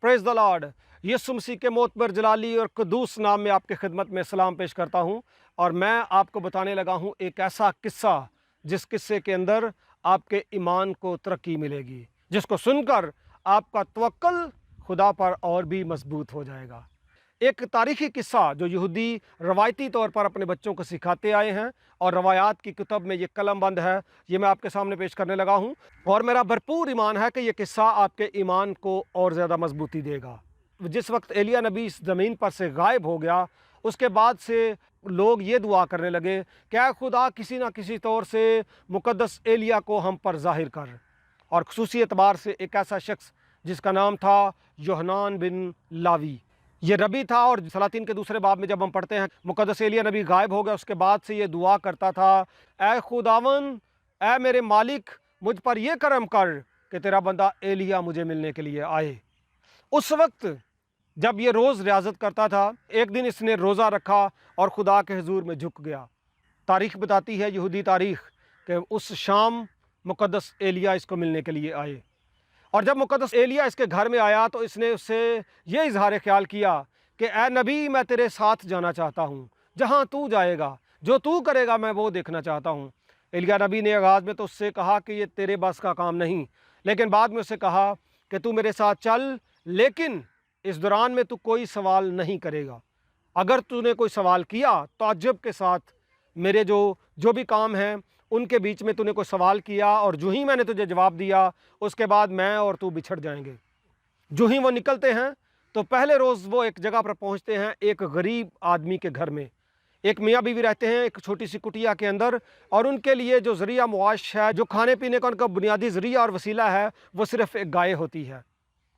Praise the Lord. यीशु मसीह के मौत पर जलाली और कदूस नाम में आपकी खिदमत में सलाम पेश करता हूँ। और मैं आपको बताने लगा हूँ एक ऐसा किस्सा जिस किस्से के अंदर आपके ईमान को तरक्की मिलेगी, जिसको सुनकर आपका तवक्कुल खुदा पर और भी मजबूत हो जाएगा। एक तारीखी किस्सा जो यहूदी रवायती तौर पर अपने बच्चों को सिखाते आए हैं और रवायात की किताब में ये कलमबंद है, ये मैं आपके सामने पेश करने लगा हूँ। और मेरा भरपूर ईमान है कि ये किस्सा आपके ईमान को और ज़्यादा मजबूती देगा। जिस वक्त एलिया नबी इस ज़मीन पर से गायब हो गया, उसके बाद से लोग ये दुआ करने लगे, क्या खुदा किसी ना किसी तौर से मुकद्दस एलिया को हम पर ज़ाहिर कर। और खुसूसी एतबार से एक ऐसा शख्स जिसका नाम था यूहन्ना बिन लावी, ये रबी था। और सलातीन के दूसरे बाब में जब हम पढ़ते हैं मुकद्दस एलिया नबी गायब हो गया, उसके बाद से ये दुआ करता था, ऐ खुदावन, ऐ मेरे मालिक, मुझ पर यह करम कर कि तेरा बंदा एलिया मुझे मिलने के लिए आए। उस वक्त जब ये रोज़ रियाजत करता था, एक दिन इसने रोज़ा रखा और खुदा के हुजूर में झुक गया। तारीख़ बताती है, यहूदी तारीख़, कि उस शाम मुकद्दस एलिया इसको मिलने के लिए आए। और जब मुकद्दस एलिया इसके घर में आया तो इसने उससे ये इजहार ख्याल किया कि ए नबी, मैं तेरे साथ जाना चाहता हूँ, जहाँ तू जाएगा, जो तू करेगा मैं वो देखना चाहता हूँ। एलिया नबी ने आगाज़ में तो उससे कहा कि ये तेरे बस का काम नहीं, लेकिन बाद में उससे कहा कि तू मेरे साथ चल, लेकिन इस दौरान में तू कोई सवाल नहीं करेगा। अगर तूने कोई सवाल किया तो ताज्जुब के साथ मेरे जो भी काम हैं उनके बीच में तूने कोई सवाल किया, और जो ही मैंने तुझे जवाब दिया उसके बाद मैं और तू बिछड़ जाएंगे। जो ही वो निकलते हैं तो पहले रोज़ वो एक जगह पर पहुंचते हैं, एक गरीब आदमी के घर में। एक मियाँ बीवी रहते हैं एक छोटी सी कुटिया के अंदर, और उनके लिए जो ज़रिया मुआश है, जो खाने पीने का उनका बुनियादी ज़रिया और वसीला है, वो सिर्फ़ एक गाय होती है।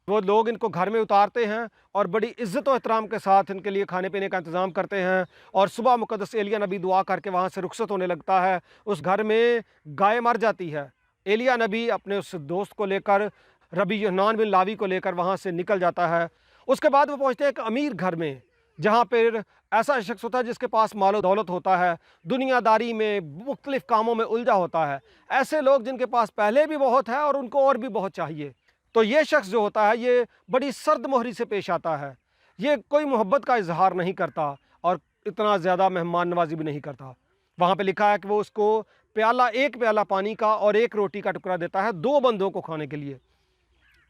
वो लोग इनको घर में उतारते हैं और बड़ी इज़्ज़त और एहतराम के साथ इनके लिए खाने पीने का इंतज़ाम करते हैं। और सुबह मुकद्दस एलिया नबी दुआ करके वहाँ से रुखसत होने लगता है। उस घर में गाय मर जाती है। एलिया नबी अपने उस दोस्त को लेकर, रबी यूहन्ना बिन लावी को लेकर वहाँ से निकल जाता है। उसके बाद वो पहुँचते हैं एक अमीर घर में, जहाँ पर ऐसा शख्स होता है जिसके पास मालो दौलत होता है, दुनियादारी में मुख्तलिफ़ कामों में उलझा होता है। ऐसे लोग जिनके पास पहले भी बहुत है और उनको और भी बहुत चाहिए। तो ये शख्स जो होता है ये बड़ी सर्द मोहरी से पेश आता है। ये कोई मोहब्बत का इजहार नहीं करता और इतना ज़्यादा मेहमान नवाजी भी नहीं करता। वहाँ पे लिखा है कि वो उसको एक प्याला पानी का और एक रोटी का टुकड़ा देता है 2 बंदों को खाने के लिए।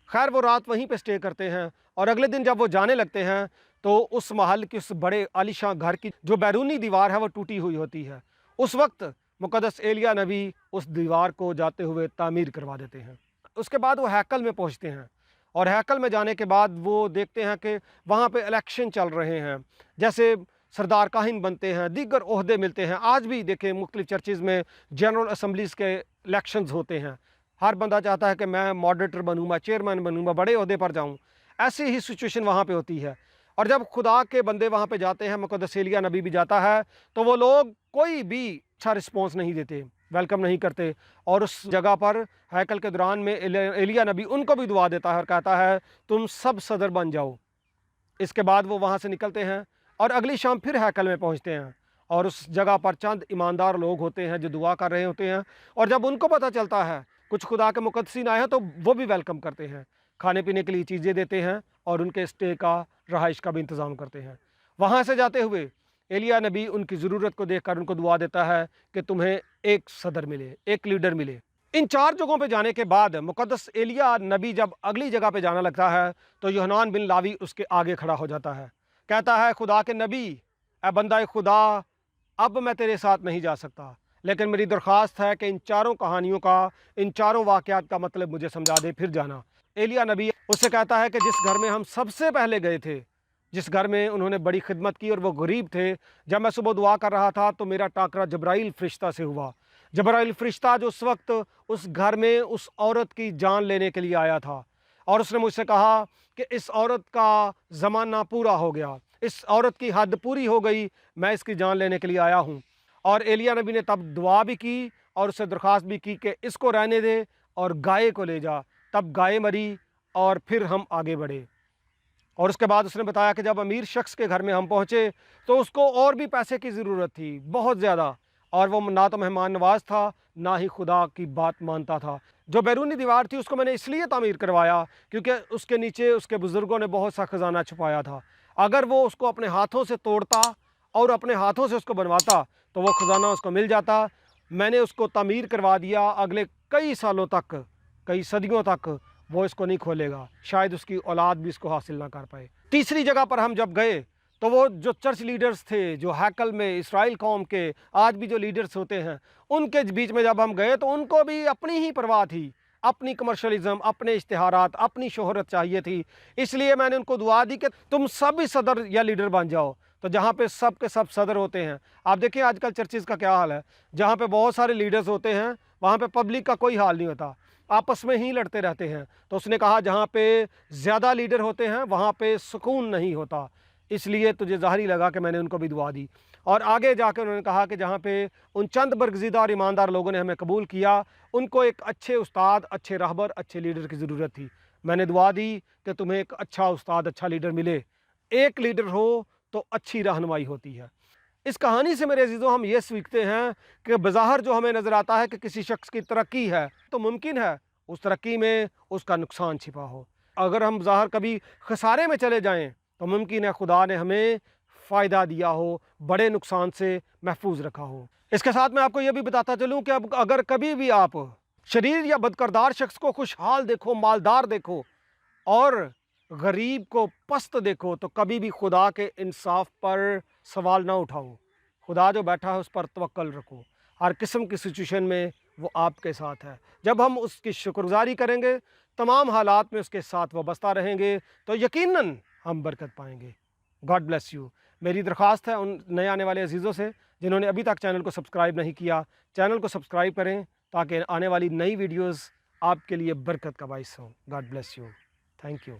खैर वो रात वहीं पे स्टे करते हैं, और अगले दिन जब वो जाने लगते हैं तो उस महल की, उस बड़े आलीशान घर की जो बैरूनी दीवार है वो टूटी हुई होती है। उस वक्त मुकद्दस एलिया नबी उस दीवार को जाते हुए तामीर करवा देते हैं। उसके बाद वो हैकल में पहुंचते हैं, और हैकल में जाने के बाद वो देखते हैं कि वहाँ पे इलेक्शन चल रहे हैं। जैसे सरदार काहिन बनते हैं, दीगर ओहदे मिलते हैं। आज भी देखें मुख्तलिफ चर्चेज़ में जनरल असम्बलीज़ के इलेक्शंस होते हैं। हर बंदा चाहता है कि मैं मॉडरेटर बनूँ, मैं चेयरमैन बनूँ, मैं बड़े ओहदे पर जाऊँ। ऐसी ही सिचुएशन वहाँ पे होती है। और जब खुदा के बंदे वहाँ पे जाते हैं, मुकद्दस एलिया नबी भी जाता है, तो वो लोग कोई भी अच्छा रिस्पॉन्स नहीं देते, वेलकम नहीं करते। और उस जगह पर हैकल के दौरान में एलिया नबी उनको भी दुआ देता है और कहता है, तुम सब सदर बन जाओ। इसके बाद वो वहाँ से निकलते हैं और अगली शाम फिर हैकल में पहुँचते हैं, और उस जगह पर चंद ईमानदार लोग होते हैं जो दुआ कर रहे होते हैं। और जब उनको पता चलता है कुछ खुदा के मुकद्दसीन आए हैं, तो वो भी वेलकम करते हैं, खाने पीने के लिए चीज़ें देते हैं और उनके स्टे का, रहाइश का भी इंतज़ाम करते हैं। वहाँ से जाते हुए एलिया नबी उनकी ज़रूरत को देखकर उनको दुआ देता है कि तुम्हें एक सदर मिले, एक लीडर मिले। इन 4 जगहों पे जाने के बाद मुकद्दस एलिया नबी जब अगली जगह पे जाने लगता है तो यूहन्ना बिन लावी उसके आगे खड़ा हो जाता है। कहता है, खुदा के नबी, ए बंदा खुदा, अब मैं तेरे साथ नहीं जा सकता, लेकिन मेरी दरख्वास्त है कि इन 4 कहानियों का, इन 4 वाक़यात का मतलब मुझे समझा दे, फिर जाना। एलिया नबी उससे कहता है कि जिस घर में हम सबसे पहले गए थे, जिस घर में उन्होंने बड़ी खिदमत की और वो गरीब थे, जब मैं सुबह दुआ कर रहा था तो मेरा टाकरा जब्राइल फ़रिश्ता से हुआ। जब्राइल फ़रिश्ता जो उस वक्त उस घर में उस औरत की जान लेने के लिए आया था, और उसने मुझसे कहा कि इस औरत का ज़माना पूरा हो गया, इस औरत की हद पूरी हो गई, मैं इसकी जान लेने के लिए आया हूँ। और एलिया नबी ने तब दुआ भी की और उससे दरख्वास्त भी की कि इसको रहने दे और गाय को ले जा। तब गाय मरी और फिर हम आगे बढ़े। और उसके बाद उसने बताया कि जब अमीर शख्स के घर में हम पहुँचे तो उसको और भी पैसे की ज़रूरत थी, बहुत ज़्यादा, और वो ना तो मेहमान नवाज था, ना ही खुदा की बात मानता था। जो बैरूनी दीवार थी उसको मैंने इसलिए तामीर करवाया क्योंकि उसके नीचे उसके बुज़ुर्गों ने बहुत सा ख़जाना छुपाया था। अगर वो उसको अपने हाथों से तोड़ता और अपने हाथों से उसको बनवाता तो वो ख़जाना उसको मिल जाता। मैंने उसको तामीर करवा दिया, अगले कई सालों तक, कई सदियों तक वो इसको नहीं खोलेगा, शायद उसकी औलाद भी इसको हासिल ना कर पाए। तीसरी जगह पर हम जब गए तो वो जो चर्च लीडर्स थे, जो हैकल में इसराइल कौम के आज भी जो लीडर्स होते हैं, उनके बीच में जब हम गए तो उनको भी अपनी ही परवाह थी, अपनी कमर्शलिज्म, अपने इश्तिहारात, अपनी शोहरत चाहिए थी। इसलिए मैंने उनको दुआ दी कि तुम सब ही सदर या लीडर बन जाओ। तो जहाँ पे सब के सब सदर होते हैं, आप देखिए आजकल चर्चिज़ का क्या हाल है, जहाँ पे बहुत सारे लीडर्स होते हैं वहाँ पे पब्लिक का कोई हाल नहीं होता, आपस में ही लड़ते रहते हैं। तो उसने कहा जहाँ पे ज़्यादा लीडर होते हैं वहाँ पे सुकून नहीं होता, इसलिए तुझे ज़ाहरी लगा कि मैंने उनको भी दुआ दी। और आगे जाकर उन्होंने कहा कि जहाँ पे उन चंद बरगज़ीदा और ईमानदार लोगों ने हमें कबूल किया, उनको एक अच्छे उस्ताद, अच्छे रहबर, अच्छे लीडर की ज़रूरत थी। मैंने दुआ दी कि तुम्हें एक अच्छा उस्ताद, अच्छा लीडर मिले। एक लीडर हो तो अच्छी रहनुमाई होती है। इस कहानी से मेरे अज़ीज़ों हम ये सीखते हैं कि बज़ाहिर जो हमें नज़र आता है कि किसी शख्स की तरक्की है, तो मुमकिन है उस तरक्की में उसका नुकसान छिपा हो। अगर हम ज़ाहिर कभी खसारे में चले जाएँ तो मुमकिन है खुदा ने हमें फ़ायदा दिया हो, बड़े नुकसान से महफूज रखा हो। इसके साथ मैं आपको ये भी बताता चलूँ कि अब अगर कभी भी आप शरीर या बदकिरदार शख्स को खुशहाल देखो, मालदार देखो और गरीब को पस्त देखो, तो कभी भी खुदा के इंसाफ पर सवाल ना उठाओ। खुदा जो बैठा है उस पर तवक्कल रखो, हर किस्म की सिचुएशन में वो आपके साथ है। जब हम उसकी शुक्रगुजारी करेंगे, तमाम हालात में उसके साथ वाबस्ता रहेंगे, तो यकीनन हम बरकत पाएंगे। God bless you. मेरी दरख्वास्त है उन नए आने वाले अजीज़ों से जिन्होंने अभी तक चैनल को सब्सक्राइब नहीं किया, चैनल को सब्सक्राइब करें ताकि आने वाली नई वीडियोज़ आपके लिए बरकत का बाइस हों। God bless you. Thank you.